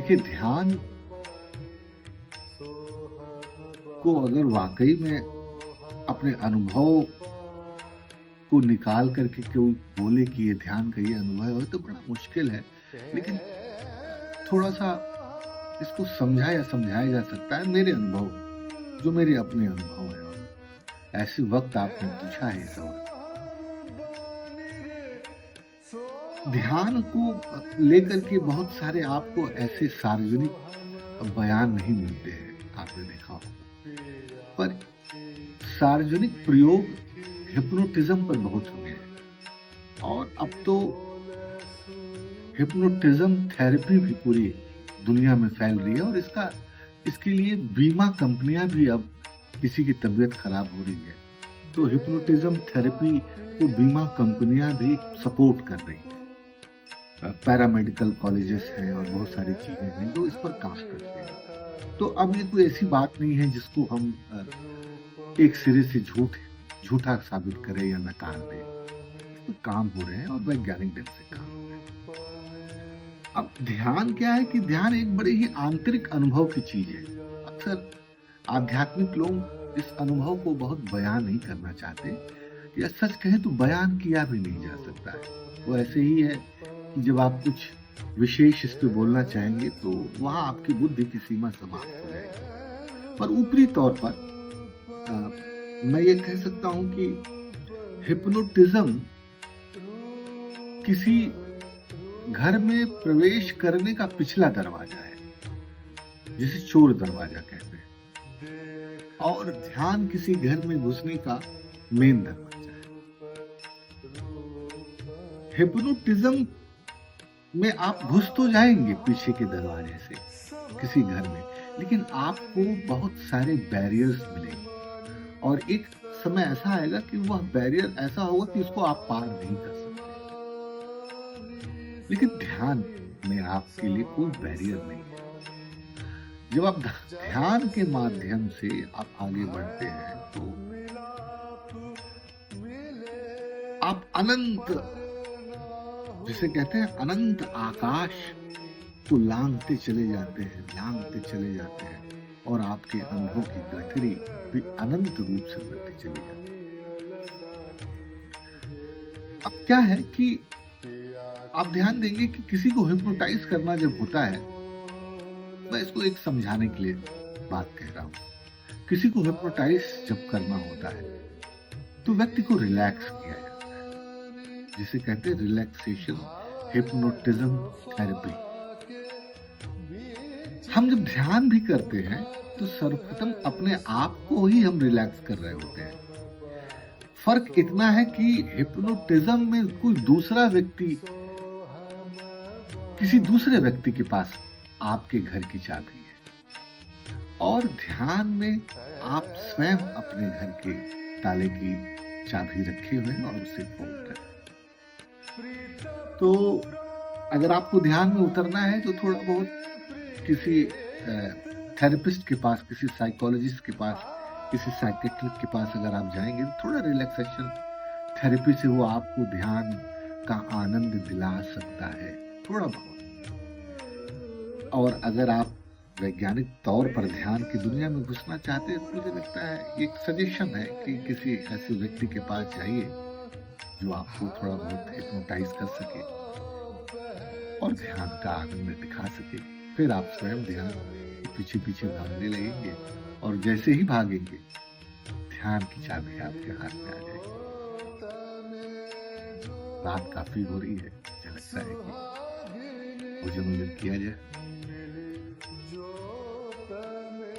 देखिए, ध्यान को अगर वाक़ई में अपने अनुभव को निकाल कर के कोई बोले कि ये ध्यान का ये अनुभव है, तो बड़ा मुश्किल है। लेकिन थोड़ा-सा इसको समझा या समझाया जा सकता है मेरे अनुभव, जो मेरे अपने अनुभव हैं। और ऐसे वक़्त आपने पूछा है ये सवाल। ध्यान को लेकर के बहुत सारे आपको ऐसे सार्वजनिक बयान नहीं मिलते हैं, आपने देखा होगा। पर सार्वजनिक प्रयोग हिप्नोटिज्म पर बहुत हुए हैं और अब तो हिप्नोटिज्म थेरेपी भी पूरी दुनिया में फैल रही है और इसके लिए बीमा कंपनियां भी अब किसी की तबीयत खराब हो रही है तो हिप्नोटिज्म थेरेपी को बीमा कंपनियां भी सपोर्ट कर रही हैं। पैरामेडिकल कॉलेजेस हैं और बहुत सारी चीजें हैं जो इस पर काम करते हैं। तो अब ये कोई ऐसी बात नहीं है जिसको हम एक सिरे से झूठा साबित करें या नकार दें। तो काम हो रहे हैं और वैज्ञानिक ढंग से काम हो रहे हैं। अब ध्यान क्या है कि ध्यान एक बड़े ही आंतरिक अनुभव की चीज है। अक्सर आध्यात्मिक लोग इस अनुभव को बहुत बयान नहीं करना चाहते, या सच कहें तो बयान किया भी नहीं जा सकता है। वो ऐसे ही है कि जब आप कुछ विशेष इस पे बोलना चाहेंगे तो वहां आपकी बुद्धि की सीमा समाप्त हो जाएगी। पर ऊपरी तौर पर मैं ये कह सकता हूं कि हिप्नोटिज्म किसी घर में प्रवेश करने का पिछला दरवाजा है, जिसे चोर दरवाजा कहते हैं, और ध्यान किसी घर में घुसने का मेन दरवाजा है। हिप्नोटिज्म में आप घुस तो जाएंगे पीछे के दरवाजे से किसी घर में, लेकिन आपको बहुत सारे बैरियर्स मिलेंगे और एक समय ऐसा आएगा कि वह बैरियर ऐसा होगा कि उसको आप पार नहीं कर सकते। लेकिन ध्यान में आपके लिए कोई बैरियर नहीं है। जब आप ध्यान के माध्यम से आप आगे बढ़ते हैं तो आप अनंत, जिसे कहते हैं अनंत आकाश को लांघते चले जाते हैं और आपके अनुभव की गठरी भी अनंत रूप से बढ़ती चली जाती है। अब क्या है कि आप ध्यान देंगे कि किसी को हिप्नोटाइज करना जब होता है, मैं इसको एक समझाने के लिए बात कह रहा हूं। किसी को हिप्नोटाइज जब करना होता है तो व्यक्ति को रिलैक्स किया जाता है, जिसे कहते हैं रिलैक्सेशन हिप्नोटिज्म थेरेपी। हम जब ध्यान भी करते हैं तो सर्वप्रथम अपने आप को ही हम रिलैक्स कर रहे होते हैं। फर्क इतना है कि हिप्नोटिज्म में कोई दूसरा व्यक्ति, किसी दूसरे व्यक्ति के पास आपके घर की चाबी है, और ध्यान में आप स्वयं अपने घर के ताले की चाबी रखे हुए हैं और उसे खोल रहे हैं। तो अगर आपको ध्यान में उतरना है तो थोड़ा बहुत किसी थेरेपिस्ट के पास, किसी साइकोलॉजिस्ट के पास, किसी साइकेट्रिस्ट के पास अगर आप जाएंगे तो थोड़ा रिलैक्सेशन थेरेपी से वो आपको ध्यान का आनंद दिला सकता है, थोड़ा बहुत। और अगर आप वैज्ञानिक तौर पर ध्यान की दुनिया में घुसना चाहते हैं तो मुझे लगता है एक सजेशन है कि किसी ऐसे व्यक्ति के पास जाइए जो आपको थोड़ा बहुत हिप्नोटाइज कर सके और ध्यान का आनंद दिखा सके। फिर आप स्वयं ध्यान पीछे पीछे भागने लगेंगे और जैसे ही भागेंगे ध्यान की चाबी आपके हाथ में आ जाएगी। रात काफी हो रही है, मुझे लगता है कि भोजन किया जाए।